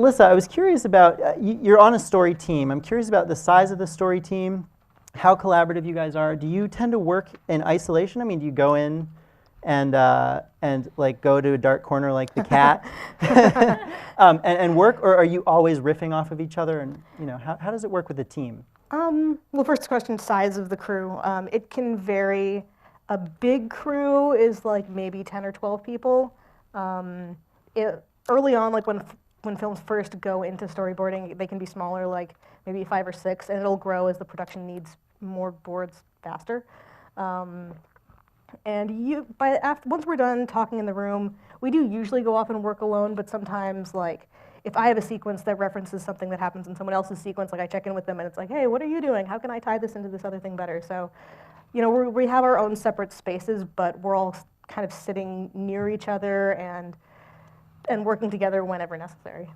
Lissa, I was curious about, you're on a story team. I'm curious about the size of the story team, how collaborative you guys are. Do you tend to work in isolation? I mean, do you go in and like go to a dark corner like the cat and work, or are you always riffing off of each other? And how does it work with the team? Well, first question, size of the crew. It can vary. A big crew is like maybe 10 or 12 people. Early on, like when films first go into storyboarding, they can be smaller, like maybe 5 or 6, and it'll grow as the production needs more boards faster. And once we're done talking in the room, we do usually go off and work alone, but sometimes, like, if I have a sequence that references something that happens in someone else's sequence, like I check in with them and it's like, hey, what are you doing? How can I tie this into this other thing better? So, we have our own separate spaces, but we're all kind of sitting near each other and working together whenever necessary.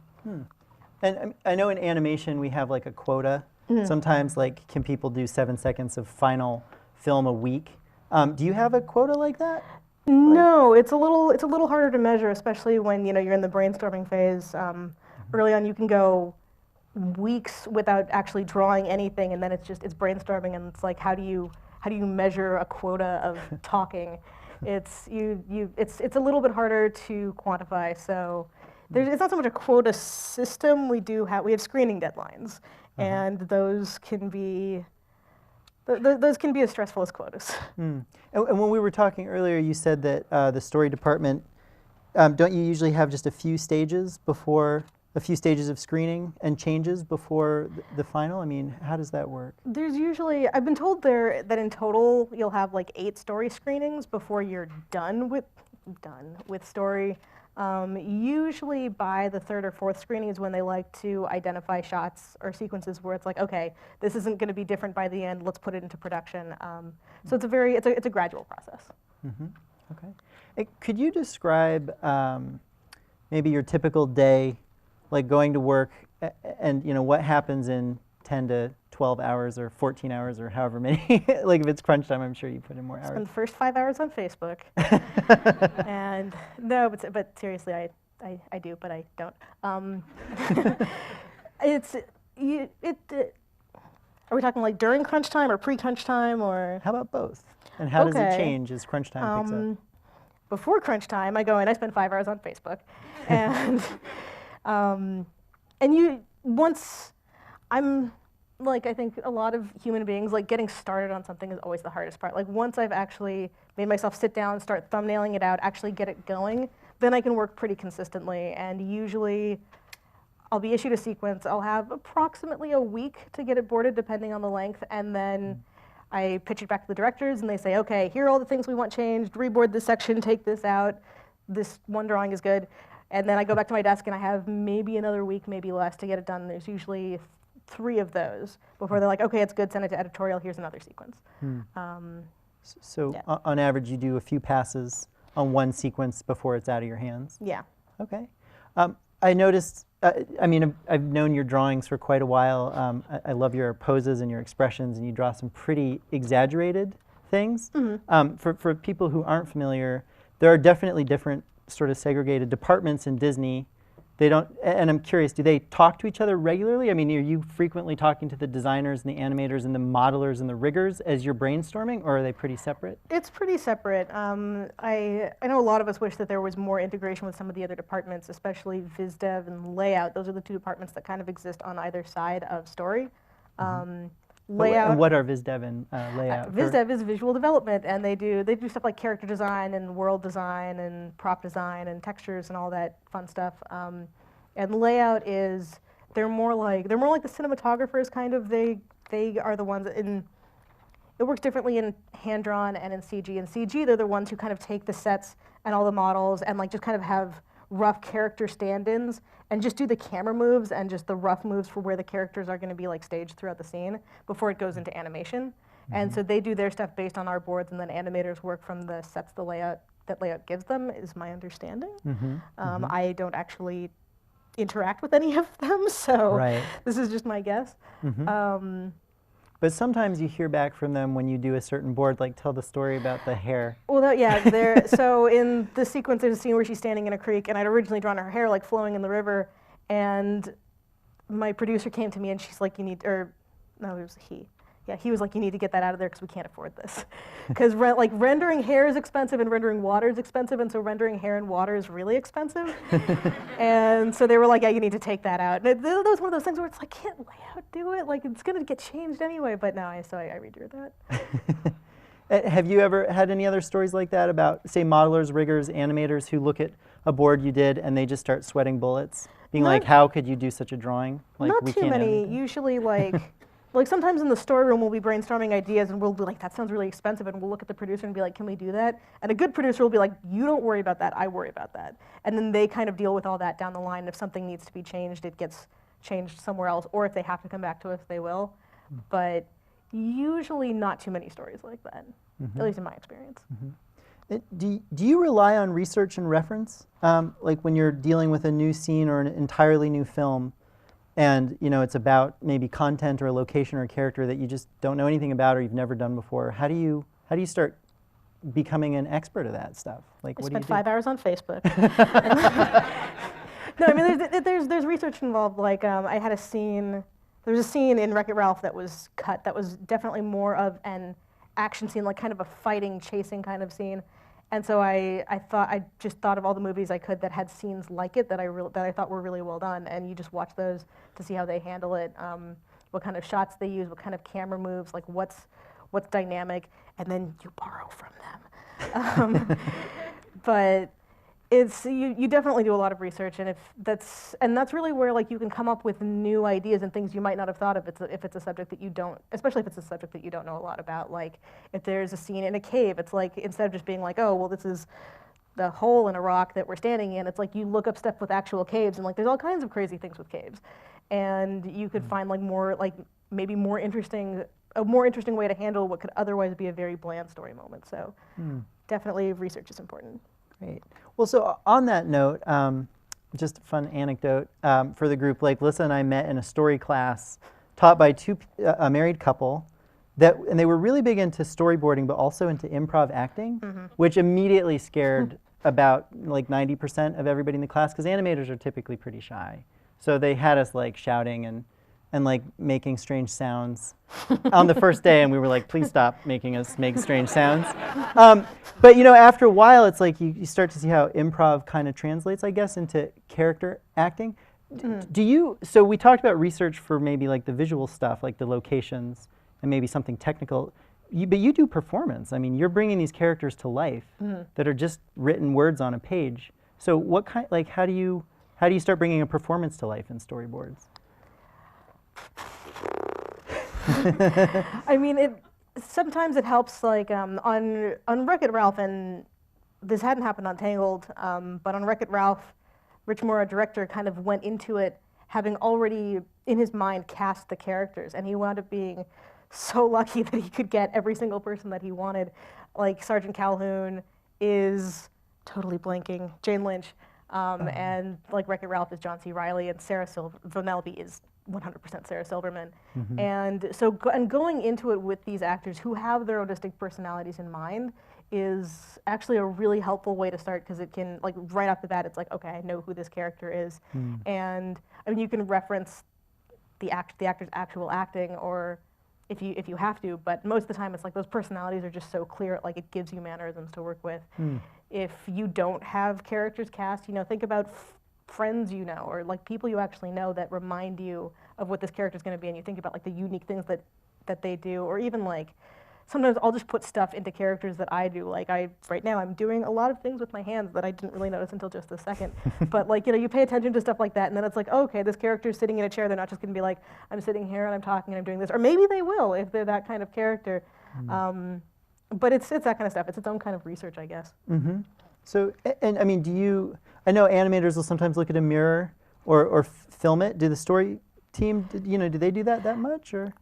And I know in animation we have like a quota. Sometimes, like, can people do 7 seconds of final film a week? Do you have a quota like that? No, it's a little harder to measure, especially when you're in the brainstorming phase. Early on, you can go weeks without actually drawing anything, and then it's brainstorming, and it's like, how do you measure a quota of talking? It's a little bit harder to quantify. So it's not so much a quota system. We have screening deadlines, and those can be as stressful as quotas. And when we were talking earlier, you said that the story department, don't you usually have just a few stages of screening and changes before the final? I mean, how does that work? There's usually, I've been told that in total you'll have like 8 story screenings before you're done with story. Usually by the 3rd or 4th screening is when they like to identify shots or sequences where it's like, okay, this isn't going to be different by the end, let's put it into production. So it's a gradual process. Okay. Could you describe maybe your typical day, like going to work, and what happens in 10 to 12 hours or 14 hours or however many? Like if it's crunch time, I'm sure you put in more hours. Spend the first 5 hours on Facebook. And no, but seriously, I do, but I don't. Are we talking like during crunch time or pre-crunch time, or? How about both? And how does it change as crunch time picks up? Before crunch time, I go and I spend 5 hours on Facebook, and once I'm like, I think a lot of human beings, like, getting started on something is always the hardest part. Like, once I've actually made myself sit down, start thumbnailing it out, actually get it going, then I can work pretty consistently. And usually I'll be issued a sequence. I'll have approximately a week to get it boarded, depending on the length, and then I pitch it back to the directors, and they say, okay, here are all the things we want changed, reboard this section, take this out, this one drawing is good. And then I go back to my desk, and I have maybe another week, maybe less, to get it done. There's usually 3 of those before they're like, okay, it's good, send it to editorial, here's another sequence. So on average, you do a few passes on one sequence before it's out of your hands? Yeah. Okay. I noticed, I mean, I've known your drawings for quite a while. I love your poses and your expressions, and you draw some pretty exaggerated things. For people who aren't familiar, there are definitely different sort of segregated departments in Disney. They don't, and I'm curious, do they talk to each other regularly? I mean, are you frequently talking to the designers and the animators and the modelers and the riggers as you're brainstorming, or are they pretty separate? It's pretty separate. I know a lot of us wish that there was more integration with some of the other departments, especially Viz Dev and Layout. Those are the 2 departments that kind of exist on either side of story. Layout. And what are Viz Dev and Layout? Viz Dev is visual development, and they do stuff like character design and world design and prop design and textures and all that fun stuff. And Layout is they're more like the cinematographers, kind of. They are the ones it works differently in hand drawn and in CG. In CG, they're the ones who kind of take the sets and all the models and like just kind of have rough character stand-ins and just do the camera moves and just the rough moves for where the characters are going to be like staged throughout the scene before it goes into animation. And so they do their stuff based on our boards, and then animators work from the sets that Layout gives them, is my understanding. I don't actually interact with any of them, so this is just my guess. But sometimes you hear back from them when you do a certain board, like tell the story about the hair. Well, so in the sequence, there's a scene where she's standing in a creek, and I'd originally drawn her hair like flowing in the river, And my producer came to me and she's like, you need, or no, it was he. Yeah, he was like, you need to get that out of there because we can't afford this. Because like rendering hair is expensive and rendering water is expensive, and so rendering hair and water is really expensive. And so they were like, yeah, you need to take that out. And that was one of those things where it's like, can't layout do it? Like, it's going to get changed anyway. But no, so I redrew that. Have you ever had any other stories like that about, say, modelers, riggers, animators who look at a board you did and they just start sweating bullets? Being like, how could you do such a drawing? Like, not too many. Usually, like, like sometimes in the story room we'll be brainstorming ideas and we'll be like, that sounds really expensive, and we'll look at the producer and be like, can we do that? And a good producer will be like, you don't worry about that, I worry about that. And then they kind of deal with all that down the line. If something needs to be changed, it gets changed somewhere else, or if they have to come back to us, they will. But usually not too many stories like that, at least in my experience. Do you rely on research and reference? Like when you're dealing with a new scene or an entirely new film, and it's about maybe content or a location or a character that you just don't know anything about or you've never done before. How do you start becoming an expert of that stuff? Like, what do you do? I spent 5 hours on Facebook. No, I mean there's research involved. Like I had a scene. There was a scene in WreckIt Ralph that was cut. That was definitely more of an action scene, like kind of a fighting, chasing kind of scene. And so I just thought of all the movies I could that had scenes like it that I thought were really well done, and you just watch those to see how they handle it, what kind of shots they use, what kind of camera moves, like what's dynamic, and then you borrow from them. But it's you definitely do a lot of research, and that's really where like you can come up with new ideas and things you might not have thought of if it's a subject that you don't, especially if it's a subject that you don't know a lot about. Like if there's a scene in a cave, it's like instead of just being like, oh well, this is the hole in a rock that we're standing in, it's like you look up stuff with actual caves, and like there's all kinds of crazy things with caves, and you could find like maybe a more interesting way to handle what could otherwise be a very bland story moment. So definitely research is important. Great. Well, so on that note, just a fun anecdote for the group. Like Lissa and I met in a story class taught by a married couple, and they were really big into storyboarding, but also into improv acting, which immediately scared about like 90% of everybody in the class, because animators are typically pretty shy. So they had us like shouting and like making strange sounds on the first day, and we were like, please stop making us make strange sounds. But after a while, it's like you start to see how improv kind of translates, I guess, into character acting. So we talked about research for maybe like the visual stuff, like the locations, and maybe something technical. But you do performance. I mean, you're bringing these characters to life that are just written words on a page. So what kind, like, how do you start bringing a performance to life in storyboards? I mean, sometimes it helps, like on WreckIt Ralph, and this hadn't happened on Tangled, but on WreckIt Ralph, Rich Moore, director, kind of went into it having already in his mind cast the characters, and he wound up being so lucky that he could get every single person that he wanted. Like Sergeant Calhoun is totally blanking, Jane Lynch, and like WreckIt Ralph is John C. Reilly, and Vanellope is 100% Sarah Silverman. And so going into it with these actors who have their own distinct personalities in mind is actually a really helpful way to start, because it can, like, right off the bat, it's like, okay, I know who this character is. And I mean, you can reference the actor's actual acting, or if you have to, but most of the time it's like those personalities are just so clear, like it gives you mannerisms to work with. If you don't have characters cast, think about friends or like people you actually know that remind you of what this character is going to be, and you think about like the unique things that they do, or even like sometimes I'll just put stuff into characters that I do. Like right now I'm doing a lot of things with my hands that I didn't really notice until just a second. But like you pay attention to stuff like that, and then it's like, oh, okay, this character's sitting in a chair. They're not just going to be like, I'm sitting here and I'm talking and I'm doing this, or maybe they will if they're that kind of character. But it's that kind of stuff. It's its own kind of research, I guess. So, and I mean, I know animators will sometimes look at a mirror or film it. Do the story team, do they do that much, or?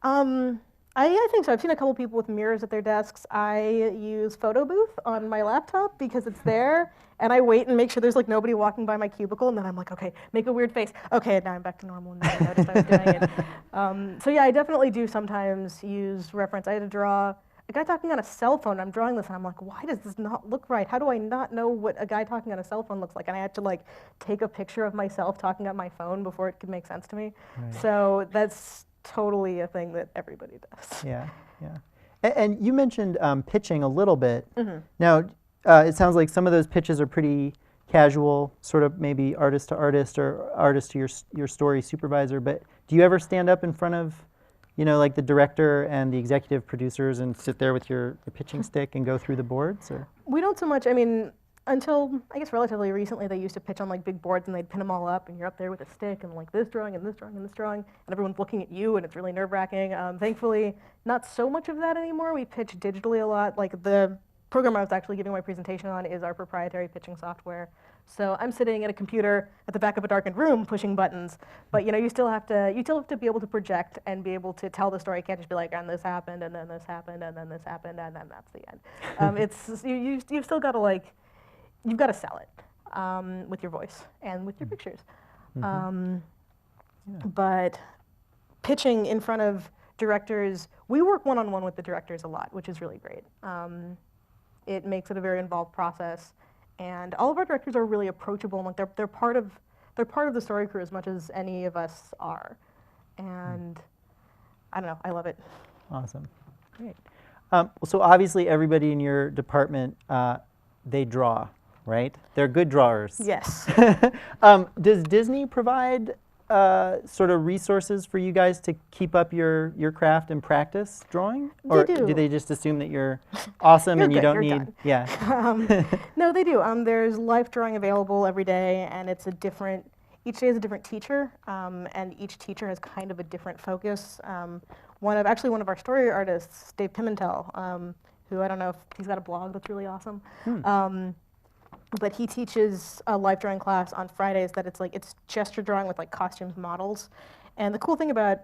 I think so. I've seen a couple people with mirrors at their desks. I use Photo Booth on my laptop because it's there, and I wait and make sure there's like nobody walking by my cubicle, and then I'm like, okay, make a weird face. Okay, now I'm back to normal, and now I noticed I was doing it. So yeah, I definitely do sometimes use reference. I had to draw a guy talking on a cell phone. I'm drawing this, and I'm like, why does this not look right? How do I not know what a guy talking on a cell phone looks like? And I had to like take a picture of myself talking on my phone before it could make sense to me. Right. So that's totally a thing that everybody does. Yeah, yeah. And you mentioned pitching a little bit. Now, it sounds like some of those pitches are pretty casual, sort of maybe artist to artist or artist to your story supervisor. But do you ever stand up in front of, you know, like the director and the executive producers and sit there with your pitching stick and go through the boards? Or? We don't so much. I mean, until I guess relatively recently, they used to pitch on like big boards and they'd pin them all up, and you're up there with a stick and like this drawing and this drawing and this drawing, and everyone's looking at you, and it's really nerve-wracking. Thankfully, not so much of that anymore. We pitch digitally a lot. Like the program I was actually giving my presentation on is our proprietary pitching software. So I'm sitting at a computer at the back of a darkened room pushing buttons, but you know, you still have to be able to project and be able to tell the story. You can't just be like, and this happened, and then this happened, and then this happened, and then that's the end. You've still got to like, you've got to sell it with your voice and with your pictures. But pitching in front of directors, we work one-on-one with the directors a lot, which is really great. It makes it a very involved process, and all of our directors are really approachable, and like they're part of the story crew as much as any of us are, and I don't know, I love it. Awesome, great. So obviously everybody in your department, they draw, right? They're good drawers. Yes. Does Disney provide sort of resources for you guys to keep up your craft and practice drawing? Or They do. Do they just assume that you're awesome You're and you good, don't you're need? done. Yeah. No, they do. There's life drawing available every day, and it's each day is a different teacher, and each teacher has kind of a different focus. One of our story artists, Dave Pimentel, who I don't know if he's got a blog that's really awesome. But he teaches a life drawing class on Fridays that it's gesture drawing with like costumes models. And the cool thing about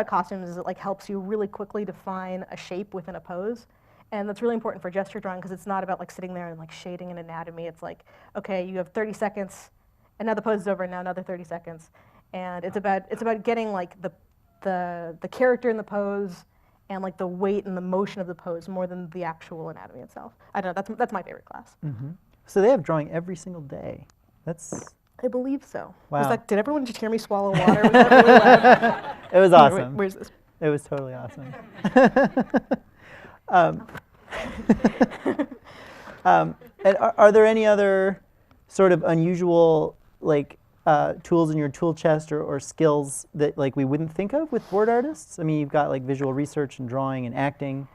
costumes is it like helps you really quickly define a shape within a pose. And that's really important for gesture drawing because it's not about like sitting there and like shading an anatomy. It's like, okay, you have 30 seconds and now the pose is over and now another 30 seconds. And it's about getting like the character in the pose and like the weight and the motion of the pose more than the actual anatomy itself. I don't know, that's my favorite class. So they have drawing every single day. I believe so. Wow. Did everyone just hear me swallow water? Was that really loud? It was awesome. Where's this? It was totally awesome. And are there any other sort of unusual like tools in your tool chest or skills that like we wouldn't think of with board artists? I mean, you've got like visual research and drawing and acting.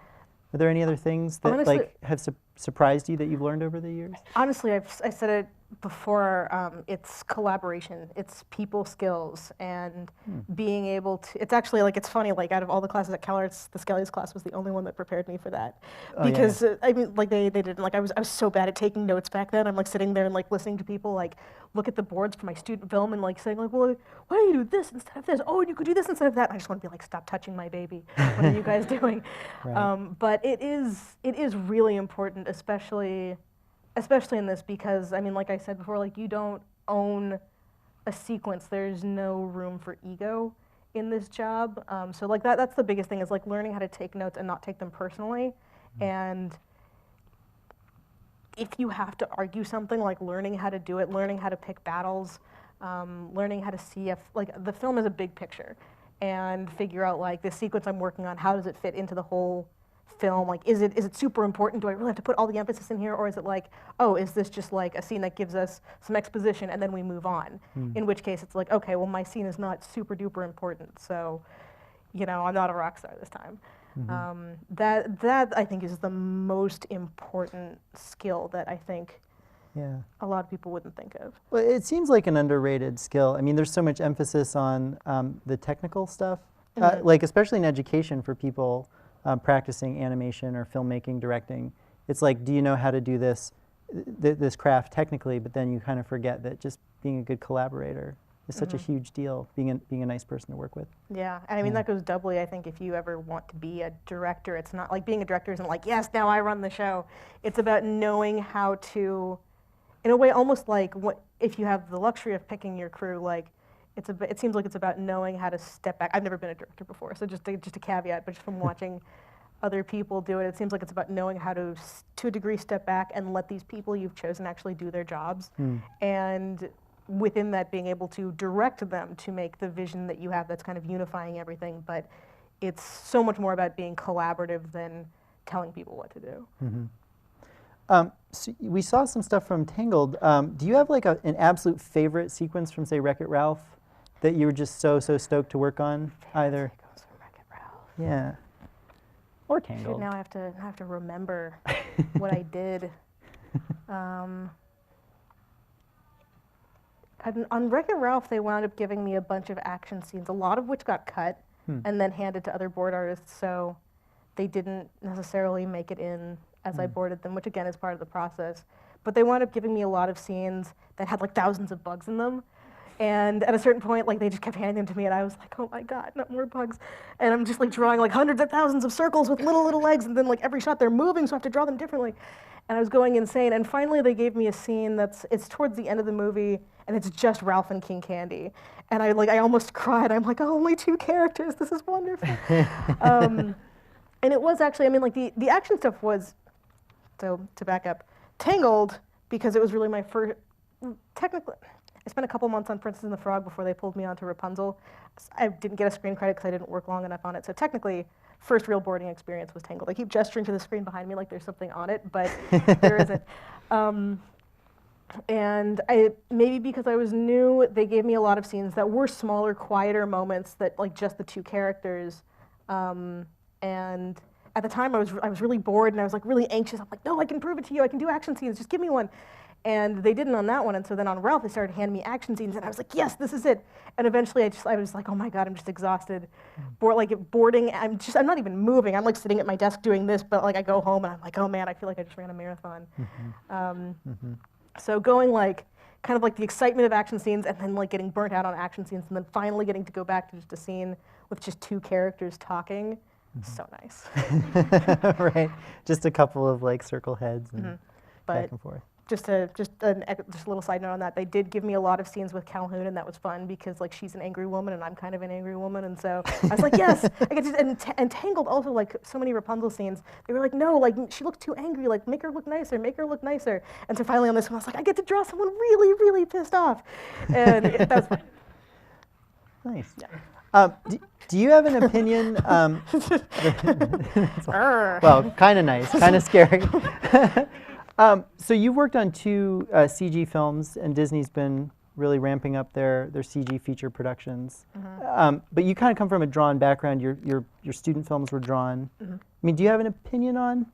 Are there any other things that Honestly, like have surprised you that you've learned over the years? Honestly, I said it before, it's collaboration, it's people skills, and being able to, it's actually like, it's funny, like out of all the classes at CalArts, the Skelly's class was the only one that prepared me for that. Because, I mean, like they didn't, like I was so bad at taking notes back then. I'm like sitting there and like listening to people like look at the boards for my student film and like saying like, well, why don't you do this instead of this? Oh, and you could do this instead of that. And I just want to be like, stop touching my baby. What are you guys doing? Right. But it is really important, especially in this, because I mean, like I said before, like you don't own a sequence. There's no room for ego in this job. So like that's the biggest thing, is like learning how to take notes and not take them personally. And if you have to argue something, like learning how to do it, learning how to pick battles, learning how to see if, like the film is a big picture, and figure out like the sequence I'm working on, how does it fit into the whole film? Like, is it super important? Do I really have to put all the emphasis in here? Or is it like, oh, is this just like a scene that gives us some exposition and then we move on? In which case it's like, okay, well, my scene is not super duper important, so, you know, I'm not a rock star this time. That I think is the most important skill that I think a lot of people wouldn't think of. Well, it seems like an underrated skill. I mean, there's so much emphasis on the technical stuff, like especially in education for people practicing animation or filmmaking, directing. It's like, do you know how to do this craft technically? But then you kind of forget that just being a good collaborator is such a huge deal. Being a nice person to work with. Yeah, and I mean that goes doubly. I think if you ever want to be a director, it's not like being a director isn't like, yes, now I run the show. It's about knowing how to, in a way, almost like what if you have the luxury of picking your crew, like. It seems like it's about knowing how to step back. I've never been a director before, so just a caveat, but just from watching other people do it. It seems like it's about knowing how to a degree, step back and let these people you've chosen actually do their jobs. And within that, being able to direct them to make the vision that you have that's kind of unifying everything. But it's so much more about being collaborative than telling people what to do. So we saw some stuff from Tangled. Do you have like an absolute favorite sequence from, say, Wreck-it Ralph that you were just so stoked to work on? Either. Sequence from Wreck-it Ralph. Yeah. Or Tangled. Now I have to remember what I did. On Wreck-it Ralph, they wound up giving me a bunch of action scenes, a lot of which got cut and then handed to other board artists, so they didn't necessarily make it in as I boarded them, which again is part of the process. But they wound up giving me a lot of scenes that had like thousands of bugs in them. And at a certain point, like they just kept handing them to me, and I was like, oh my God, not more bugs. And I'm just like drawing like hundreds of thousands of circles with little legs, and then like every shot they're moving, so I have to draw them differently. And I was going insane. And finally they gave me a scene it's towards the end of the movie, and it's just Ralph and King Candy. And I almost cried. I'm like, oh, only 2 characters, this is wonderful. And it was actually, I mean, like the action stuff was, so to back up, Tangled, because it was really my first, technically, I spent a couple months on Princess and the Frog before they pulled me onto Rapunzel. I didn't get a screen credit because I didn't work long enough on it. So technically, first real boarding experience was Tangled. I keep gesturing to the screen behind me like there's something on it, but there isn't. And maybe because I was new, they gave me a lot of scenes that were smaller, quieter moments that like just the 2 characters. And at the time I was really bored and I was like really anxious. I'm like, no, I can prove it to you. I can do action scenes. Just give me one. And they didn't on that one. And so then on Ralph, they started handing me action scenes, and I was like, yes, this is it. And eventually I was like, oh my God, I'm just exhausted. Boarding, I'm not even moving. I'm like sitting at my desk doing this, but like I go home and I'm like, oh man, I feel like I just ran a marathon. So going like, kind of like the excitement of action scenes and then like getting burnt out on action scenes and then finally getting to go back to just a scene with just 2 characters talking, so nice. Right, just a couple of like circle heads and back and forth. Just a little side note on that, they did give me a lot of scenes with Calhoun, and that was fun because like she's an angry woman and I'm kind of an angry woman, and so I was like, yes, I get to, and Tangled also, like so many Rapunzel scenes, they were like, no, like she looks too angry, like make her look nicer, make her look nicer. And so finally on this one, I was like, I get to draw someone really, really pissed off, and that was fun. Nice. Yeah. Do you have an opinion? Well, kind of nice, kind of scary. So you've worked on 2 CG films, and Disney's been really ramping up their CG feature productions. But you kind of come from a drawn background. Your student films were drawn. I mean, do you have an opinion on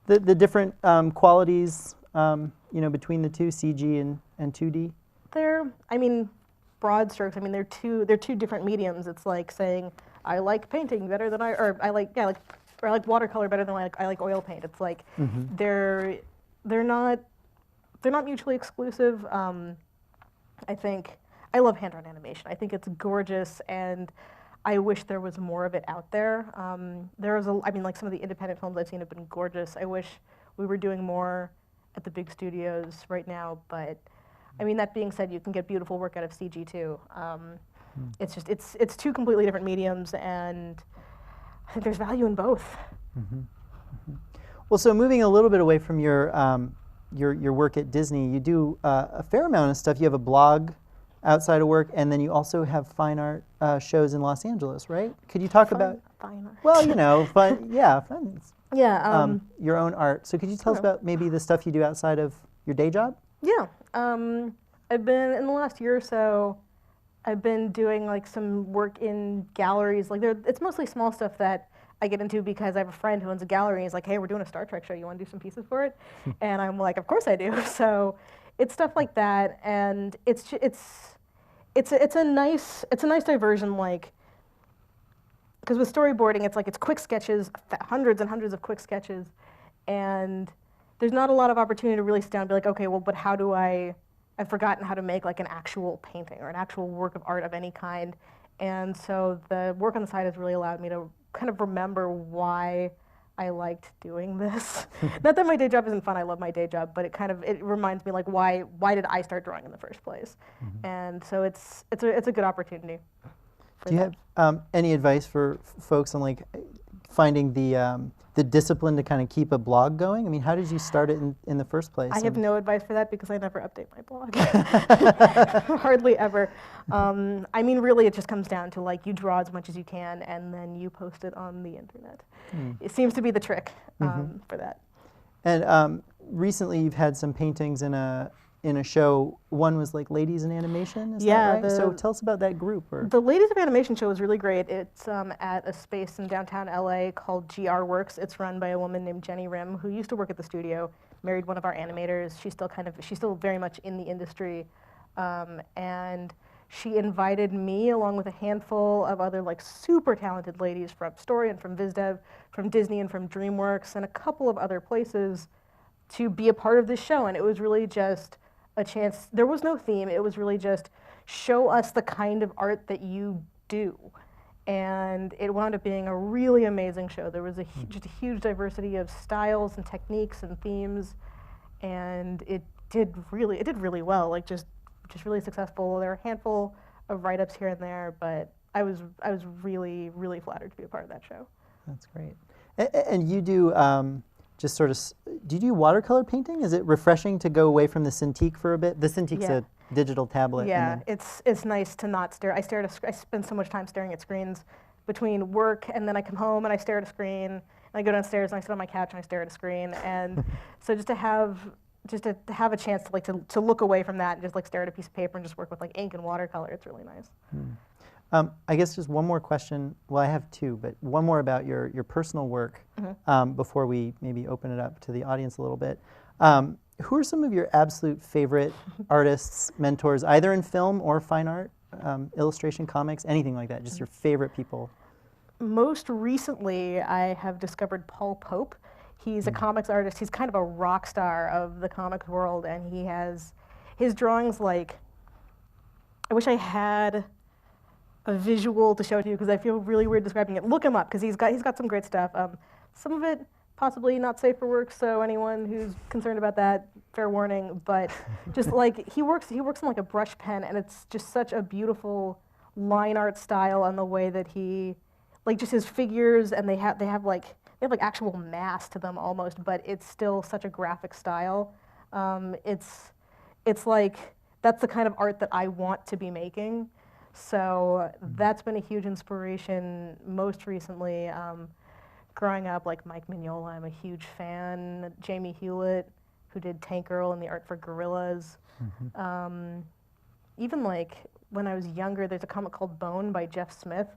the different qualities, between the 2, CG and 2D? I mean, broad strokes. I mean, they're two different mediums. It's like saying I like painting better than or I like watercolor better than I like oil paint. It's like they're not mutually exclusive. I think I love hand-drawn animation. I think it's gorgeous, and I wish there was more of it out there. I mean, like some of the independent films I've seen have been gorgeous. I wish we were doing more at the big studios right now, but I mean, that being said, you can get beautiful work out of CG too. It's just, it's 2 completely different mediums, and I think there's value in both. Well, so moving a little bit away from your work at Disney, you do a fair amount of stuff. You have a blog outside of work, and then you also have fine art shows in Los Angeles, right? Could you talk about fine art? Well, fun, yeah, fun. Yeah. Your own art. So could you tell us about maybe the stuff you do outside of your day job? Yeah. I've been in the last year or so. I've been doing like some work in galleries. Like it's mostly small stuff that I get into because I have a friend who owns a gallery. He's like, hey, we're doing a Star Trek show. You want to do some pieces for it? And I'm like, of course I do. So it's stuff like that, and it's a nice diversion. Like, because with storyboarding, it's quick sketches, hundreds and hundreds of quick sketches, and there's not a lot of opportunity to really sit down and be like, okay, well, but how do I've forgotten how to make like an actual painting or an actual work of art of any kind. And so the work on the side has really allowed me to kind of remember why I liked doing this. Not that my day job isn't fun, I love my day job, but it reminds me like why did I start drawing in the first place? And so it's a good opportunity. Do you have any advice for folks on like finding the discipline to kind of keep a blog going? I mean, how did you start it in the first place? I have no advice for that because I never update my blog. Hardly ever. I mean, really, it just comes down to like you draw as much as you can and then you post it on the internet. It seems to be the trick for that. And recently, you've had some paintings in a show. One was like Ladies in Animation. Is that right? So tell us about that group. The Ladies of Animation show is really great. It's at a space in downtown LA called GR Works. It's run by a woman named Jenny Rim, who used to work at the studio, married one of our animators. She's still very much in the industry, and she invited me along with a handful of other like super talented ladies from Story and from VizDev, from Disney and from DreamWorks, and a couple of other places to be a part of this show. And it was really just a chance. There was no theme. It was really just show us the kind of art that you do. And it wound up being a really amazing show. There was just a huge diversity of styles and techniques and themes, and it did really well. Like just really successful. There were a handful of write-ups here and there, but I was really flattered to be a part of that show. That's great. And you do just sort of, do you do watercolor painting? Is it refreshing to go away from the Cintiq for a bit? The Cintiq's a digital tablet. Yeah, it's nice to not stare. I spend so much time staring at screens between work, and then I come home and I stare at a screen, and I go downstairs and I sit on my couch and I stare at a screen. And so just to have a chance to look away from that and just like stare at a piece of paper and just work with like ink and watercolor, it's really nice. I guess just one more question. Well, I have two, but one more about your personal work before we maybe open it up to the audience a little bit. Who are some of your absolute favorite artists, mentors, either in film or fine art, illustration, comics, anything like that? Just your favorite people. Most recently, I have discovered Paul Pope. He's a comics artist. He's kind of a rock star of the comics world, and he has his drawings like, I wish I had a visual to show to you because I feel really weird describing it. Look him up because he's got some great stuff. Some of it possibly not safe for work, so anyone who's concerned about that, fair warning. But just like he works in like a brush pen, and it's just such a beautiful line art style on the way that he, like just his figures, and they have like actual mass to them almost, but it's still such a graphic style. It's like that's the kind of art that I want to be making. So that's been a huge inspiration. Most recently, growing up, like Mike Mignola, I'm a huge fan. Jamie Hewlett, who did Tank Girl and the art for Gorillas. Even like when I was younger, there's a comic called Bone by Jeff Smith,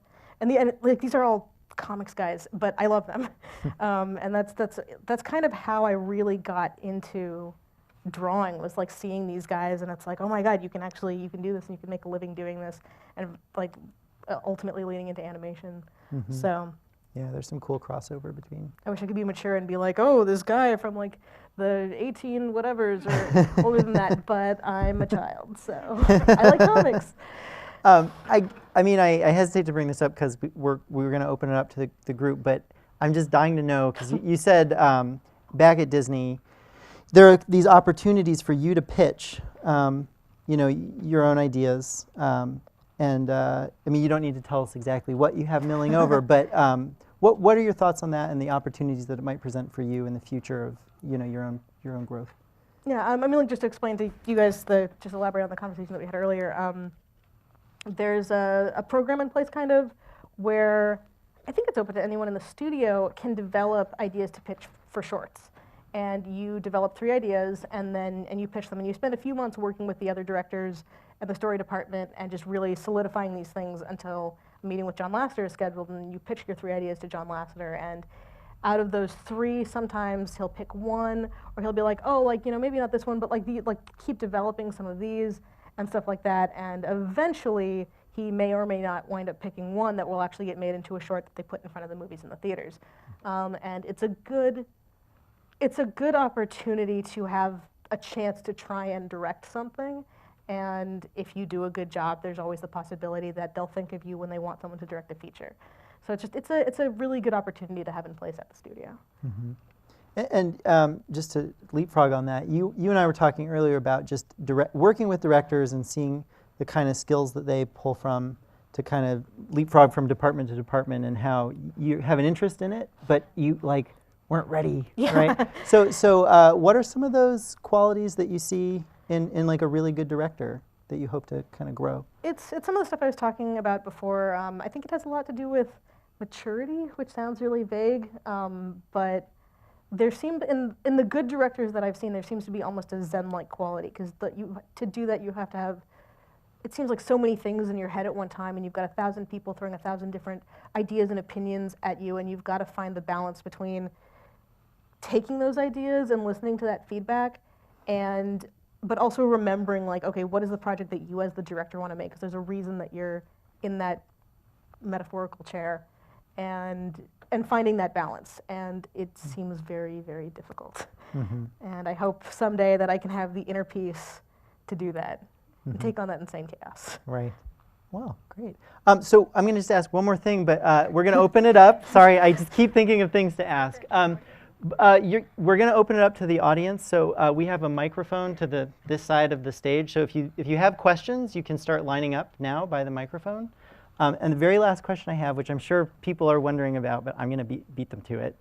and like these are all comics guys, but I love them. And that's kind of how I really got into drawing, was like seeing these guys, and it's like, oh my god, you can do this and you can make a living doing this, and like ultimately leading into animation. So yeah, there's some cool crossover between. I wish I could be mature and be like, oh, this guy from like the 18 whatevers or older than that, but I'm a child, so I like comics. I mean, I hesitate to bring this up because we were going to open it up to the group, but I'm just dying to know, because you said back at Disney, there are these opportunities for you to pitch, your own ideas, and I mean, you don't need to tell us exactly what you have milling over, but what are your thoughts on that and the opportunities that it might present for you in the future of your own growth? Yeah, I mean, like just to explain to you guys, just elaborate on the conversation that we had earlier. There's a program in place kind of where I think it's open to anyone in the studio can develop ideas to pitch for shorts. And you develop 3 ideas and you pitch them, and you spend a few months working with the other directors and the story department and just really solidifying these things until a meeting with John Lasseter is scheduled, and you pitch your 3 ideas to John Lasseter, and out of those 3, sometimes he'll pick one, or he'll be like, oh, like, maybe not this one, but like keep developing some of these and stuff like that, and eventually he may or may not wind up picking one that will actually get made into a short that they put in front of the movies in the theaters. And it's a good opportunity to have a chance to try and direct something, and if you do a good job, there's always the possibility that they'll think of you when they want someone to direct a feature. So it's a really good opportunity to have in place at the studio. And just to leapfrog on that, you and I were talking earlier about just working with directors and seeing the kind of skills that they pull from to kind of leapfrog from department to department, and how you have an interest in it, but you like weren't ready, right? So what are some of those qualities that you see in like a really good director that you hope to kind of grow? It's some of the stuff I was talking about before. I think it has a lot to do with maturity, which sounds really vague, but there seemed, in the good directors that I've seen, there seems to be almost a Zen-like quality, because to do that you have to have, it seems like so many things in your head at one time, and you've got 1,000 people throwing 1,000 different ideas and opinions at you, and you've got to find the balance between taking those ideas and listening to that feedback, but also remembering, like, okay, what is the project that you as the director want to make? Because there's a reason that you're in that metaphorical chair, and finding that balance. And it seems very, very difficult. And I hope someday that I can have the inner peace to do that and take on that insane chaos. Right. Wow, great. So I'm going to just ask one more thing, but we're going to open it up. Sorry, I just keep thinking of things to ask. We're going to open it up to the audience. So we have a microphone to this side of the stage. So if you have questions, you can start lining up now by the microphone. And the very last question I have, which I'm sure people are wondering about, but I'm going to beat them to it,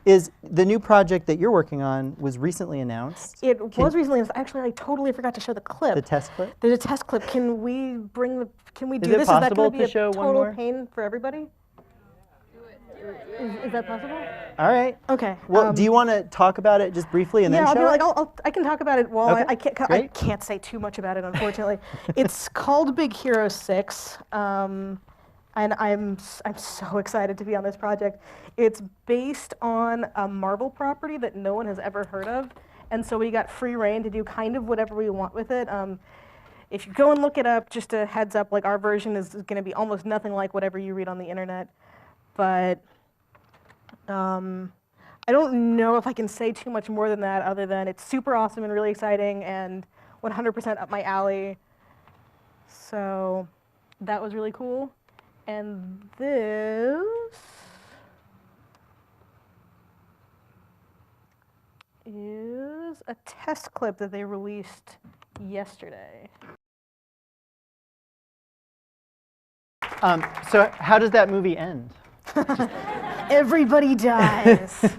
is the new project that you're working on was recently announced. It was recently announced. Actually, I totally forgot to show the clip. The test clip? There's a test clip. Can we do this? Is it possible Is that going to be to show a one total more? pain for everybody? Is that possible? All right. Okay. Well, do you want to talk about it just briefly and then show it? I can talk about it while Okay, I can't say too much about it, unfortunately. It's called Big Hero 6, and I'm so excited to be on this project. It's based on a Marvel property that no one has ever heard of, and so we got free reign to do kind of whatever we want with it. If you go and look it up, just a heads up, like, our version is going to be almost nothing like whatever you read on the internet, but I don't know if I can say too much more than that, other than it's super awesome and really exciting and 100% up my alley. So that was really cool. And this is a test clip that they released yesterday. So how does that movie end? Everybody dies. It's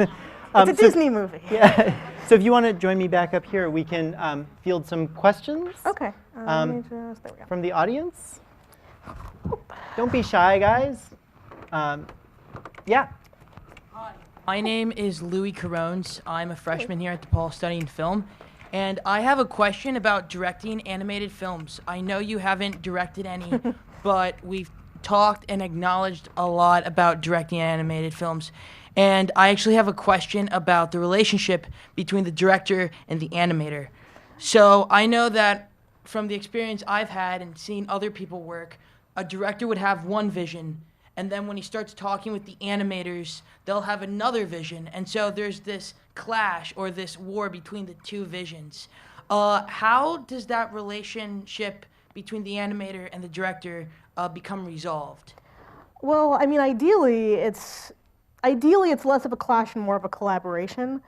a Disney movie. Yeah. So if you want to join me back up here, we can field some questions. Okay. There we go. From the audience. Don't be shy, guys. Yeah. Hi. My name is Louis Carones. I'm a freshman here at DePaul studying film. And I have a question about directing animated films. I know you haven't directed any, but we've talked and acknowledged a lot about directing animated films. And I actually have a question about the relationship between the director and the animator. So I know that from the experience I've had and seeing other people work, a director would have one vision, and then when he starts talking with the animators, they'll have another vision. And so there's this clash or this war between the two visions. How does that relationship between the animator and the director become resolved? Well, I mean, ideally it's less of a clash and more of a collaboration.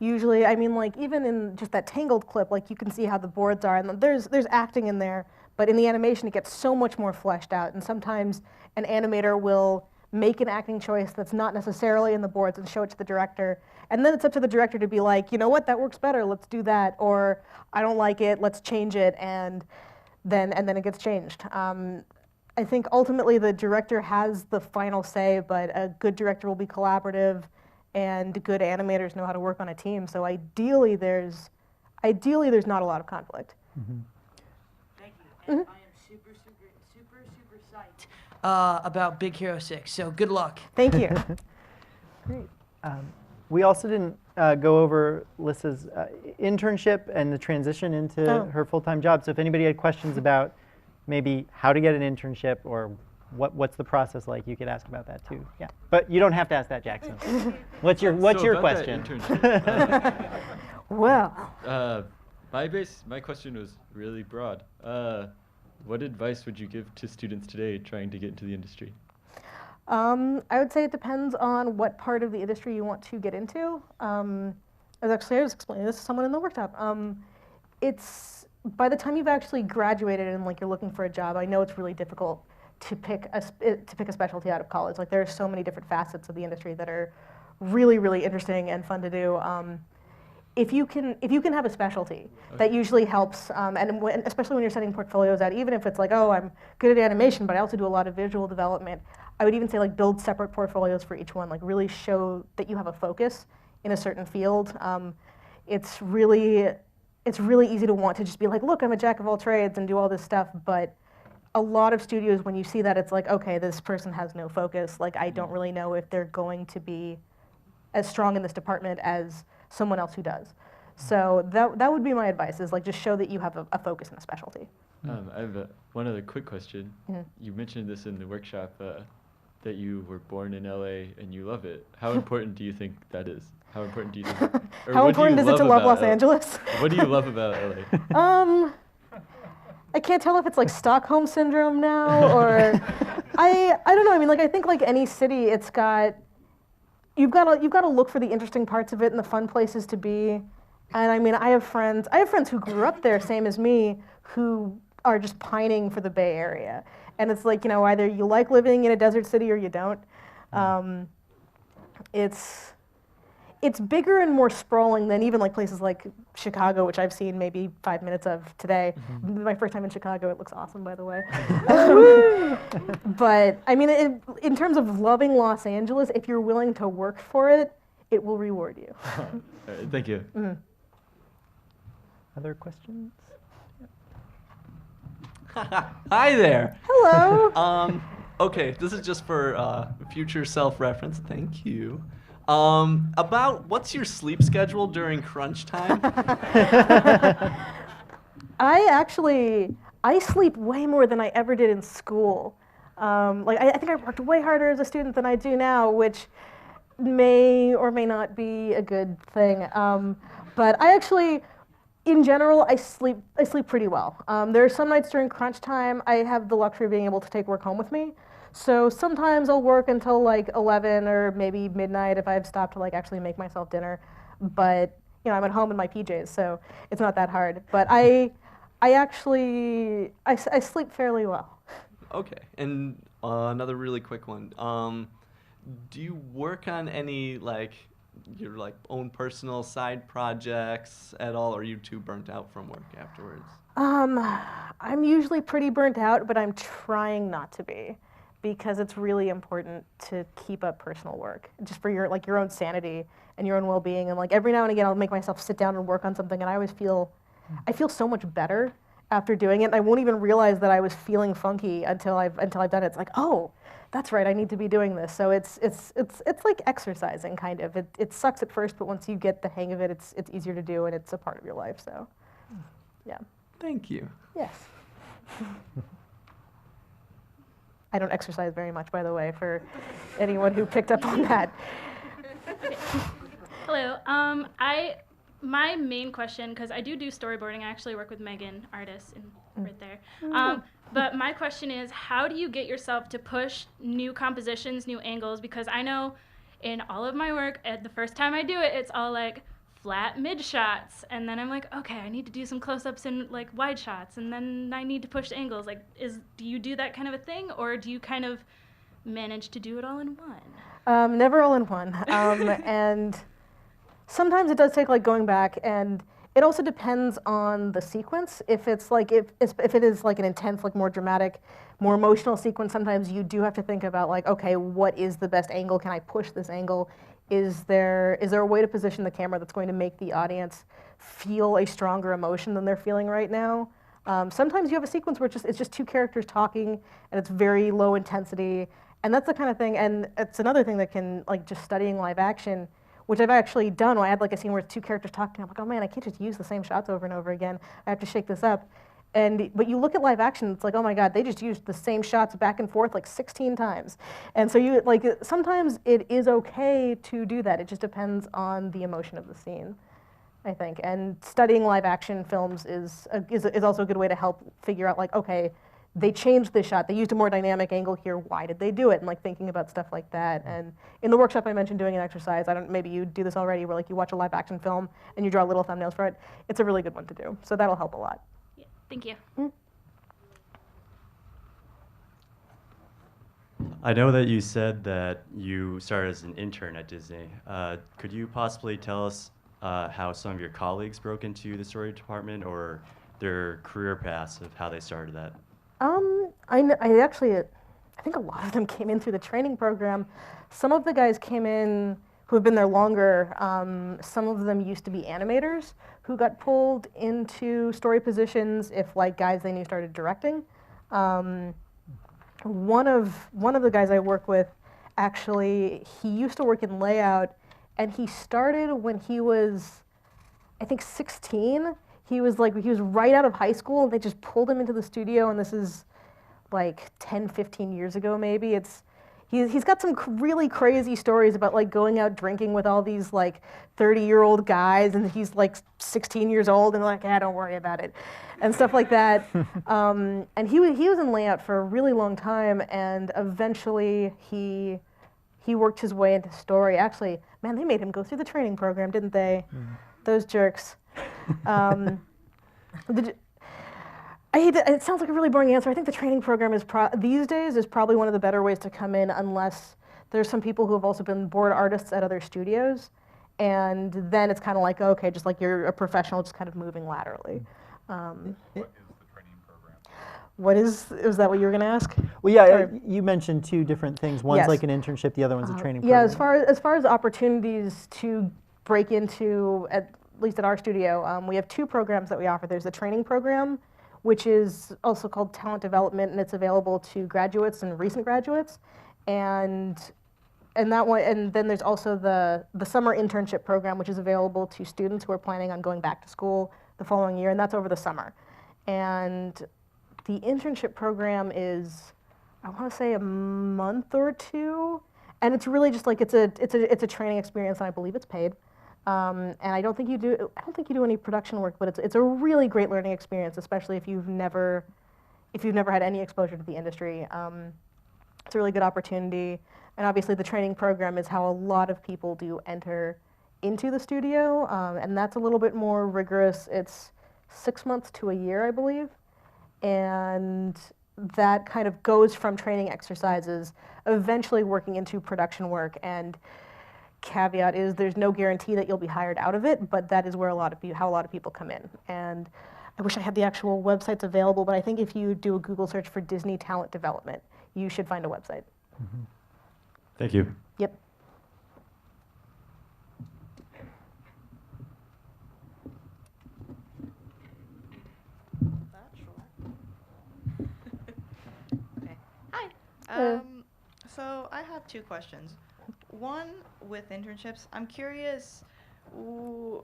Usually, I mean, like, even in just that Tangled clip, like, you can see how the boards are, and there's acting in there, but in the animation it gets so much more fleshed out, and sometimes an animator will make an acting choice that's not necessarily in the boards and show it to the director, and then it's up to the director to be like, you know what, that works better, let's do that, or I don't like it, let's change it, and then it gets changed. I think ultimately the director has the final say, but a good director will be collaborative, and good animators know how to work on a team. So ideally there's not a lot of conflict. Mm-hmm. Thank you. And I am super psyched about Big Hero 6. So good luck. Thank you. Great. We also didn't go over Lissa's internship and the transition into her full-time job. So if anybody had questions about maybe how to get an internship or what's the process like, you could ask about that too. Yeah, but you don't have to ask that, Jackson. What's your question? Well, my question was really broad. What advice would you give to students today trying to get into the industry? I would say it depends on what part of the industry you want to get into. I was explaining this to someone in the workshop. It's by the time you've actually graduated and like you're looking for a job, I know it's really difficult to pick a specialty out of college. Like there are so many different facets of the industry that are really, really interesting and fun to do. If you can have a specialty, that usually helps, and especially when you're sending portfolios out, even if it's like, oh, I'm good at animation, but I also do a lot of visual development, I would even say like build separate portfolios for each one, like really show that you have a focus in a certain field. It's really easy to want to just be like, look, I'm a jack of all trades and do all this stuff, but a lot of studios, when you see that, it's like, okay, this person has no focus. Like, I don't really know if they're going to be as strong in this department as someone else who does. So that would be my advice, is like just show that you have a focus and a specialty. I have one other quick question. You mentioned this in the workshop, that you were born in LA and you love it. How important do you think that is? How important do you think? How important is it to love Los Angeles? What do you love about LA? I can't tell if it's like Stockholm syndrome now, or I don't know. I mean, like I think like any city, it's got you've got to look for the interesting parts of it and the fun places to be. And I mean, I have friends who grew up there, same as me, who are just pining for the Bay Area. And it's like, you know, either you like living in a desert city or you don't. It's bigger and more sprawling than even like places like Chicago, which I've seen maybe 5 minutes of today. My first time in Chicago, it looks awesome, by the way. But I mean, in terms of loving Los Angeles, if you're willing to work for it, it will reward you. Thank you. Other questions? Hi there. Hello. Okay, this is just for future self-reference. Thank you. About what's your sleep schedule during crunch time? I sleep way more than I ever did in school. Like I think I worked way harder as a student than I do now, which may or may not be a good thing. But I actually, in general, I sleep pretty well. There are some nights during crunch time I have the luxury of being able to take work home with me. So sometimes I'll work until like 11 or maybe midnight if I've stopped to like actually make myself dinner. But you know, I'm at home in my PJs, so it's not that hard. But I sleep fairly well. Okay, and another really quick one. Do you work on any like your like own personal side projects at all, or are you too burnt out from work afterwards? I'm usually pretty burnt out, but I'm trying not to be, because it's really important to keep up personal work, just for your own sanity and your own well-being. And like every now and again, I'll make myself sit down and work on something, and I feel so much better after doing it. And I won't even realize that I was feeling funky until I've done it. It's like, oh, that's right, I need to be doing this. So it's like exercising, kind of. It sucks at first, but once you get the hang of it, it's easier to do, and it's a part of your life. So, yeah. Thank you. Yes. I don't exercise very much, by the way, for anyone who picked up on that. Hello. My main question, because I do storyboarding. I actually work with Megan, artist, right there. But my question is, how do you get yourself to push new compositions, new angles? Because I know in all of my work, the first time I do it, it's all like flat mid shots, and then I'm like, okay, I need to do some close-ups and like wide shots, and then I need to push angles. Like, do you do that kind of a thing, or do you kind of manage to do it all in one? Never all in one. And sometimes it does take like going back, and it also depends on the sequence. If it is like an intense, like more dramatic, more emotional sequence, sometimes you do have to think about like, okay, what is the best angle? Can I push this angle? Is there a way to position the camera that's going to make the audience feel a stronger emotion than they're feeling right now? Sometimes you have a sequence where it's just two characters talking, and it's very low intensity, and that's the kind of thing. And it's another thing that can, like, just studying live action, which I've actually done. When I had like a scene where it's two characters talking, I'm like, oh man, I can't just use the same shots over and over again. I have to shake this up. But you look at live action, it's like, oh my God, they just used the same shots back and forth like 16 times. And so you like, sometimes it is okay to do that. It just depends on the emotion of the scene, I think. And studying live action films is also a good way to help figure out like, okay, they changed this shot. They used a more dynamic angle here. Why did they do it? And like thinking about stuff like that. And in the workshop I mentioned doing an exercise. Maybe you do this already, where like you watch a live action film and you draw little thumbnails for it. It's a really good one to do. So that'll help a lot. Thank you. I know that you said that you started as an intern at Disney. Could you possibly tell us how some of your colleagues broke into the story department or their career paths of how they started that? I actually, I think a lot of them came in through the training program. Some of the guys came in who have been there longer. Some of them used to be animators who got pulled into story positions if like guys they knew started directing. One of the guys I work with, actually, he used to work in layout, and he started when he was, I think, 16. He was right out of high school, and they just pulled him into the studio, and this is like 10, 15 years ago maybe. He's got some really crazy stories about like going out drinking with all these like 30-year-old guys, and he's like 16 years old and like, don't worry about it, and stuff like that. And he was in layout for a really long time, and eventually he worked his way into story. Actually, man, they made him go through the training program, didn't they? Those jerks. It sounds like a really boring answer. I think the training program is these days is probably one of the better ways to come in, unless there's some people who have also been board artists at other studios, and then it's kind of like, okay, just like you're a professional, just kind of moving laterally. What is the training program? Is that what you were going to ask? Well, yeah, you mentioned two different things. One's Yes. like an internship, the other one's a training Yeah, program. as far as opportunities to break into, at least at our studio, we have two programs that we offer. There's the training program, which is also called talent development, and it's available to graduates and recent graduates. And that one, and then there's also the summer internship program, which is available to students who are planning on going back to school the following year, and that's over the summer. And the internship program is, I want to say, a month or two, and it's really just like it's a training experience, and I believe it's paid. And I don't think you do any production work, but it's a really great learning experience, especially if you've never had any exposure to the industry. It's a really good opportunity, and obviously the training program is how a lot of people do enter into the studio, and that's a little bit more rigorous. It's 6 months to a year, I believe, and that kind of goes from training exercises, eventually working into production work. And caveat is there's no guarantee that you'll be hired out of it, but that is where how a lot of people come in. And I wish I had the actual websites available, but I think if you do a Google search for Disney talent development, you should find a website. Mm-hmm. Thank you. Yep. Okay. Hi. So I have two questions. One, with internships, I'm curious,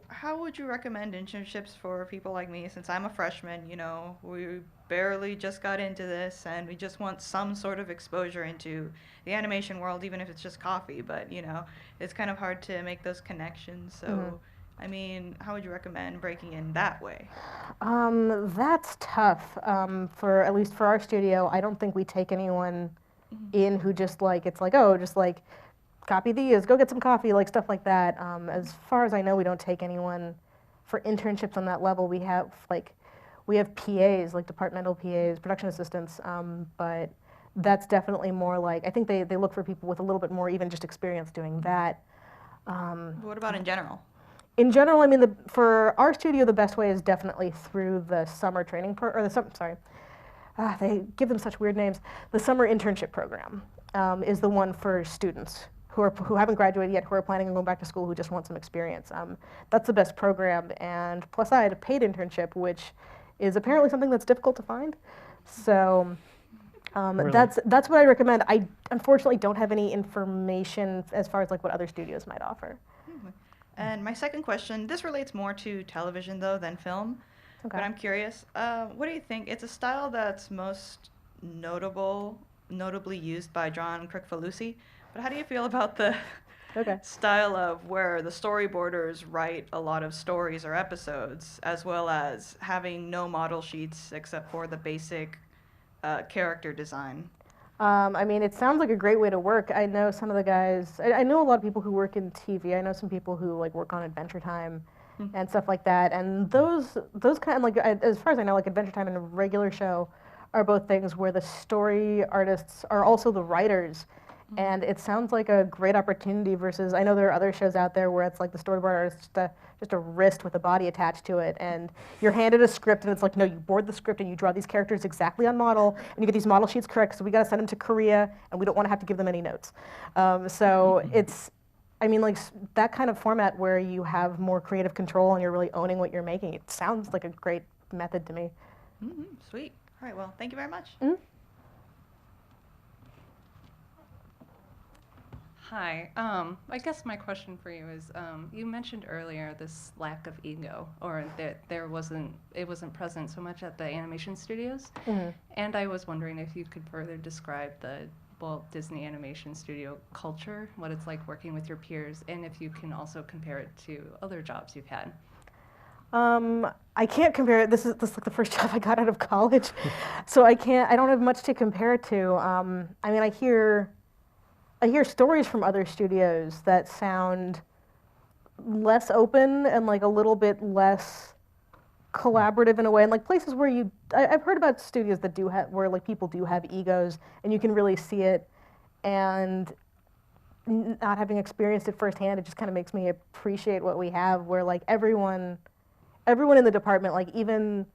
how would you recommend internships for people like me, since I'm a freshman? You know, we barely just got into this, and we just want some sort of exposure into the animation world, even if it's just coffee. But, you know, it's kind of hard to make those connections. So, I mean, how would you recommend breaking in that way? That's tough. At least for our studio, I don't think we take anyone in who just like, it's like, oh, just like, copy these, go get some coffee, like stuff like that. As far as I know, we don't take anyone for internships on that level. We have PAs, like departmental PAs, production assistants, but that's definitely more like, I think they look for people with a little bit more even just experience doing that. What about in general? In general, I mean, for our studio, the best way is definitely through the summer training they give them such weird names. The summer internship program is the one for students who haven't graduated yet, who are planning on going back to school, who just want some experience. That's the best program. And plus, I had a paid internship, which is apparently something that's difficult to find. So really? That's what I recommend. I unfortunately don't have any information as far as like what other studios might offer. And my second question, this relates more to television though than film. Okay. But I'm curious, what do you think? It's a style that's most notably used by John Kricfalusi. But how do you feel about the style of where the storyboarders write a lot of stories or episodes, as well as having no model sheets except for the basic character design? I mean, it sounds like a great way to work. I know some of the guys, I know a lot of people who work in TV. I know some people who like work on Adventure Time and stuff like that. And those kind of like, as far as I know, like Adventure Time and a regular show are both things where the story artists are also the writers. And it sounds like a great opportunity versus, I know there are other shows out there where it's like the storyboard artist is just a wrist with a body attached to it, and you're handed a script and it's like, no, you board the script and you draw these characters exactly on model, and you get these model sheets correct, so we gotta send them to Korea, and we don't wanna have to give them any notes. So it's, I mean, like that kind of format where you have more creative control and you're really owning what you're making, it sounds like a great method to me. Sweet. All right, well, thank you very much. Hi. I guess my question for you is, you mentioned earlier this lack of ego, or that it wasn't present so much at the animation studios. And I was wondering if you could further describe the Walt Disney Animation Studio culture, what it's like working with your peers, and if you can also compare it to other jobs you've had. I can't compare it. This is like the first job I got out of college, so I don't have much to compare it to. I mean, I hear stories from other studios that sound less open and like a little bit less collaborative in a way, and like places where I've heard about studios that do have, where like people do have egos and you can really see it, and not having experienced it firsthand, it just kind of makes me appreciate what we have, where like everyone in the department, like even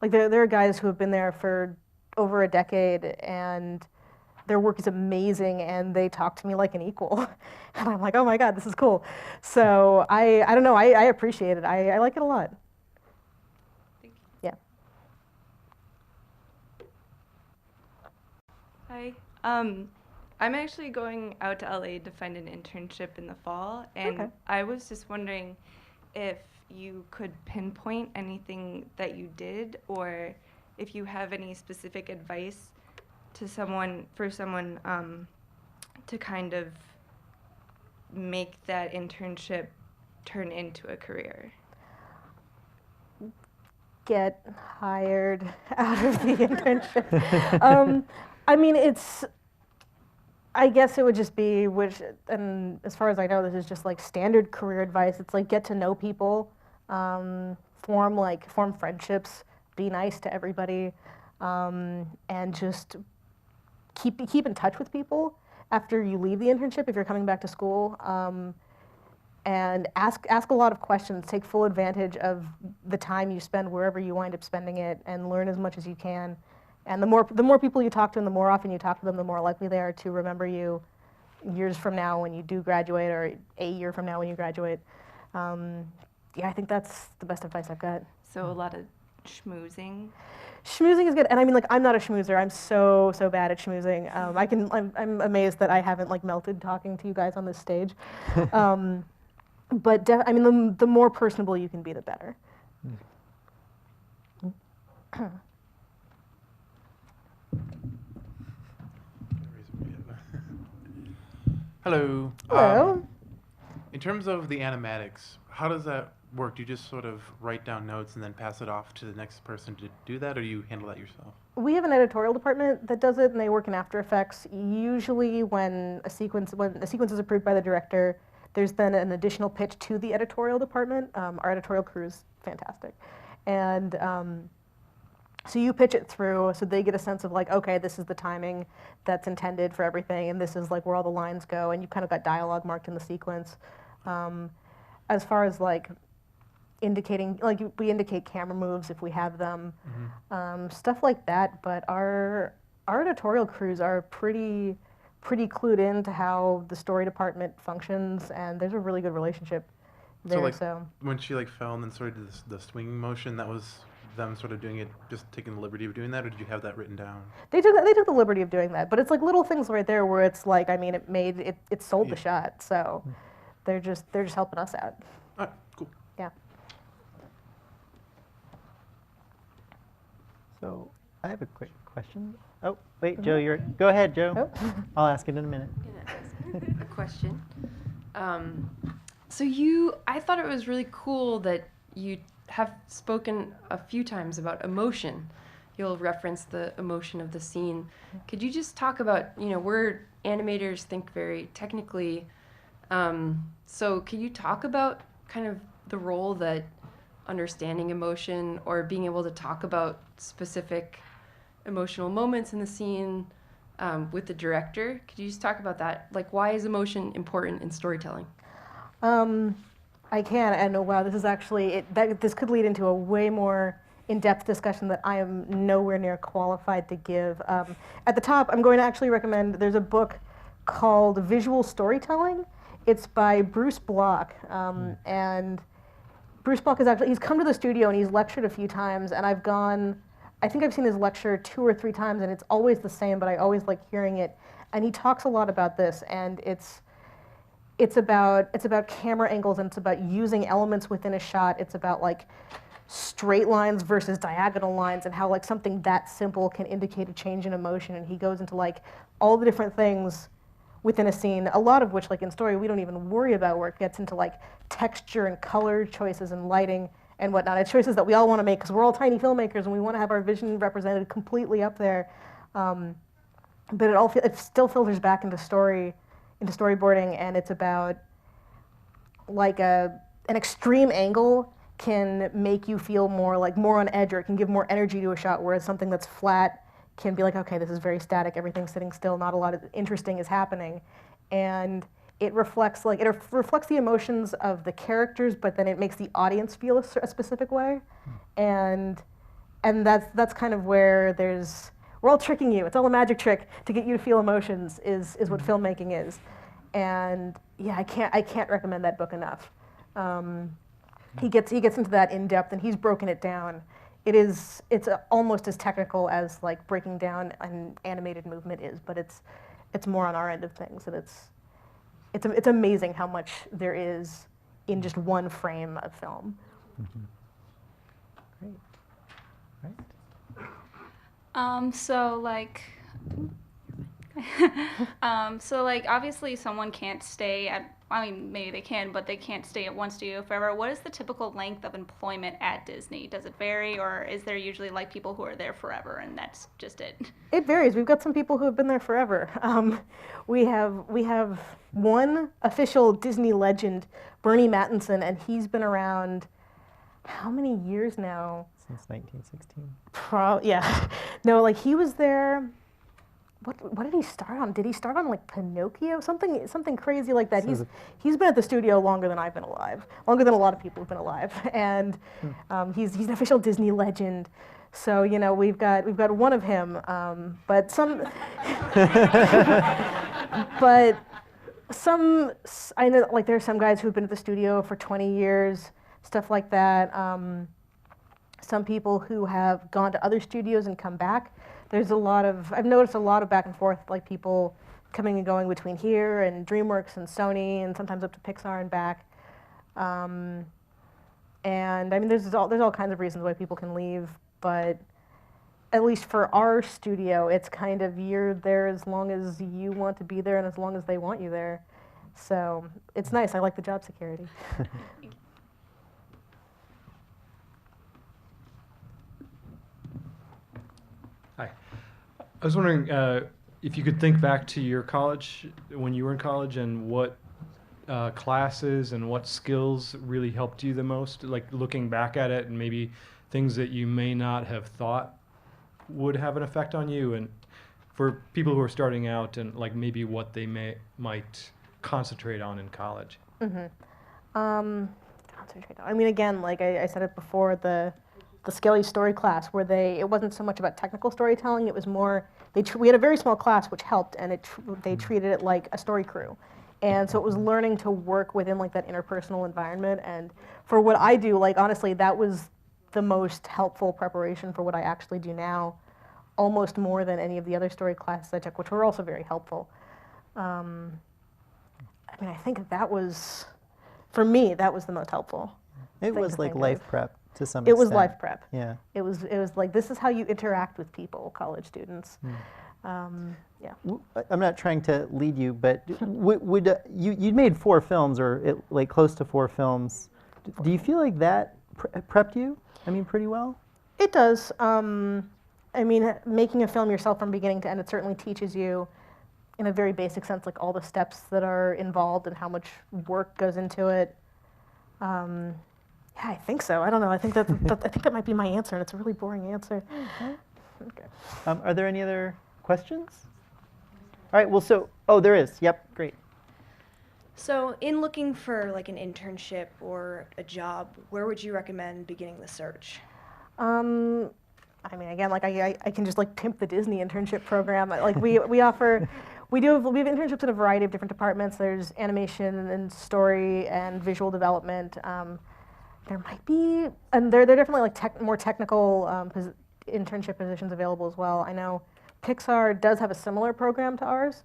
like there are guys who have been there for over a decade and their work is amazing and they talk to me like an equal. And I'm like, oh my God, this is cool. So I don't know, I appreciate it. I like it a lot. Thank you. Yeah. Hi. I'm actually going out to LA to find an internship in the fall, and I was just wondering if you could pinpoint anything that you did, or if you have any specific advice to someone to kind of make that internship turn into a career. Get hired out of the internship. I mean, I guess it would just be, and as far as I know, this is just like standard career advice. It's like get to know people, form friendships, be nice to everybody, and just keep in touch with people after you leave the internship if you're coming back to school, and ask a lot of questions. Take full advantage of the time you spend wherever you wind up spending it, and learn as much as you can. And the more people you talk to and the more often you talk to them, the more likely they are to remember you years from now when you do graduate, or a year from now when you graduate. Yeah, I think that's the best advice I've got. So a lot of schmoozing. Schmoozing is good, and I mean, like, I'm not a schmoozer. I'm so bad at schmoozing. I'm amazed that I haven't like melted talking to you guys on this stage. But I mean, the more personable you can be, the better. Hello. Hello. In terms of the animatics, how does that work? Do you just sort of write down notes and then pass it off to the next person to do that, or do you handle that yourself? We have an editorial department that does it, and they work in After Effects. Usually when a sequence is approved by the director, there's then an additional pitch to the editorial department. Our editorial crew is fantastic. And so you pitch it through, so they get a sense of like, okay, this is the timing that's intended for everything, and this is like where all the lines go, and you kind of got dialogue marked in the sequence. As far as like indicating, like we indicate camera moves if we have them, stuff like that. But our editorial crews are pretty clued in to how the story department functions, and there's a really good relationship there. So when she like fell and then sort of did the swinging motion, that was them sort of doing it, just taking the liberty of doing that, or did you have that written down? They took the liberty of doing that, but it's like little things right there where it's like, I mean, it sold the shot, so they're just helping us out. All right, cool. Yeah. So I have a quick question. Oh, wait, Joe, go ahead, Joe. Oh. I'll ask it in a minute. A question. So I thought it was really cool that you have spoken a few times about emotion. You'll reference the emotion of the scene. Could you just talk about, we're animators, think very technically. So could you talk about kind of the role that understanding emotion or being able to talk about specific emotional moments in the scene with the director. Could you just talk about that? Like, why is emotion important in storytelling? I can, and wow, this is actually, this could lead into a way more in-depth discussion that I am nowhere near qualified to give. At the top, I'm going to actually recommend, there's a book called Visual Storytelling. It's by Bruce Block, and Bruce Block is actually, he's come to the studio and he's lectured a few times, and I think I've seen his lecture 2 or 3 times, and it's always the same, but I always like hearing it. And he talks a lot about this, and it's about camera angles, and it's about using elements within a shot. It's about like straight lines versus diagonal lines, and how like something that simple can indicate a change in emotion. And he goes into like all the different things within a scene, a lot of which, like in story, we don't even worry about, where it gets into like texture and color choices and lighting and whatnot. It's choices that we all want to make because we're all tiny filmmakers and we want to have our vision represented completely up there. But it still filters back into storyboarding, and it's about like an extreme angle can make you feel more on edge, or it can give more energy to a shot, whereas something that's flat can be like, okay, this is very static, everything's sitting still, not a lot of interesting is happening. And it reflects the emotions of the characters, but then it makes the audience feel a specific way. And that's kind of where we're all tricking you. It's all a magic trick to get you to feel emotions is what filmmaking is. And yeah, I can't recommend that book enough. He gets into that in depth, and he's broken it down. It's almost as technical as like breaking down an animated movement is, but it's more on our end of things, and it's amazing how much there is in just one frame of film. Great. Right. So like obviously someone can't stay at, I mean maybe they can, but they can't stay at one studio forever. What is the typical length of employment at Disney? Does it vary, or is there usually like people who are there forever and that's just it? It varies. We've got some people who have been there forever. We have one official Disney legend, Bernie Mattinson, and he's been around how many years now? Since 1916. Yeah. No, like he was there. What did he start on? Did he start on like Pinocchio? Something crazy like that. He's been at the studio longer than I've been alive, longer than a lot of people have been alive, and he's an official Disney legend. So we've got one of him, but I know like there are some guys who've been at the studio for 20 years, stuff like that. Some people who have gone to other studios and come back. I've noticed a lot of back and forth, like people coming and going between here and DreamWorks and Sony, and sometimes up to Pixar and back. And I mean, there's all kinds of reasons why people can leave, but at least for our studio, it's kind of you're there as long as you want to be there and as long as they want you there. So it's nice. I like the job security. Hi. I was wondering if you could think back to your college, when you were in college, and what classes and what skills really helped you the most, like looking back at it, and maybe things that you may not have thought would have an effect on you, and for people who are starting out, and like maybe what they might concentrate on in college. Concentrate on. I mean, again, like I said it before, the Skelly story class, where it wasn't so much about technical storytelling, it was more, we had a very small class which helped, and they treated it like a story crew. And so it was learning to work within like that interpersonal environment. And for what I do, like honestly, that was the most helpful preparation for what I actually do now, almost more than any of the other story classes I took, which were also very helpful. I mean, I think for me, that was the most helpful. It was like life prep to some extent. It was life prep. Yeah. It was like, this is how you interact with people, college students. Yeah. I'm not trying to lead you, but you made 4 films, or like close to 4 films. Do you feel like that prepped you? I mean, pretty well? It does. I mean, making a film yourself from beginning to end, it certainly teaches you, in a very basic sense, like all the steps that are involved and how much work goes into it. Yeah, I think so. I don't know. I think that might be my answer, and it's a really boring answer. Okay. Are there any other questions? All right, well, there is. Yep, great. So in looking for like an internship or a job, where would you recommend beginning the search? I mean, again, like I can just like pimp the Disney internship program. Like we have internships in a variety of different departments. There's animation and story and visual development. There might be, and there are definitely like more technical internship positions available as well. I know Pixar does have a similar program to ours.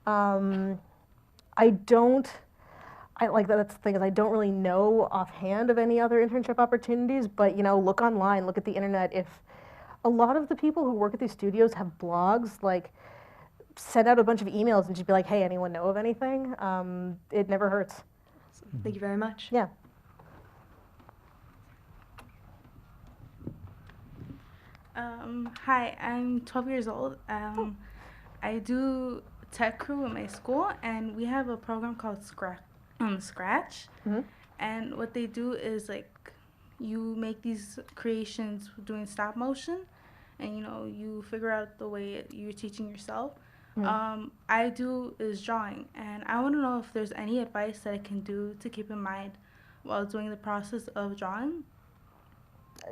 That's the thing is I don't really know offhand of any other internship opportunities, but look online, look at the internet. If a lot of the people who work at these studios have blogs, like send out a bunch of emails and just be like, hey, anyone know of anything? It never hurts. Thank you very much. Yeah. Hi, I'm 12 years old. I do tech crew at my school, and we have a program called Scratch. Mm-hmm. And what they do is like you make these creations doing stop motion, and you figure out the way you're teaching yourself. Mm-hmm. I do is drawing, and I want to know if there's any advice that I can do to keep in mind while doing the process of drawing.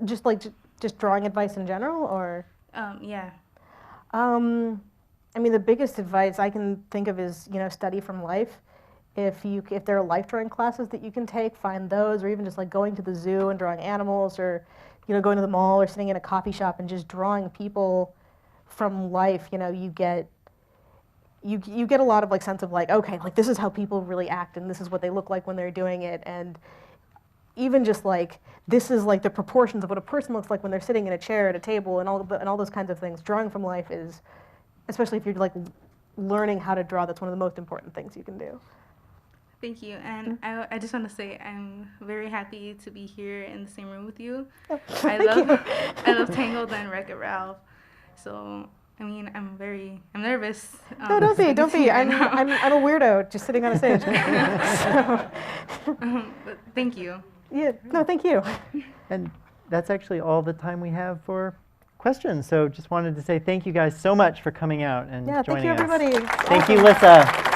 Just drawing advice in general, or? Yeah. I mean, the biggest advice I can think of is, study from life. If there are life drawing classes that you can take, find those, or even just like going to the zoo and drawing animals, or, going to the mall or sitting in a coffee shop and just drawing people from life. You get a lot of like sense of like, okay, like this is how people really act, and this is what they look like when they're doing it, and even just like this is like the proportions of what a person looks like when they're sitting in a chair at a table, and all those kinds of things. Drawing from life is, especially if you're like learning how to draw, that's one of the most important things you can do. Thank you, and I just want to say I'm very happy to be here in the same room with you. Oh, I love Tangled and Wreck-it Ralph. So I mean, I'm nervous. No, don't be. I'm a weirdo just sitting on a stage. But thank you. Yeah, no, thank you. And that's actually all the time we have for questions. So just wanted to say thank you guys so much for coming out and joining us. Yeah, thank you, everybody. Thank you, Lissa.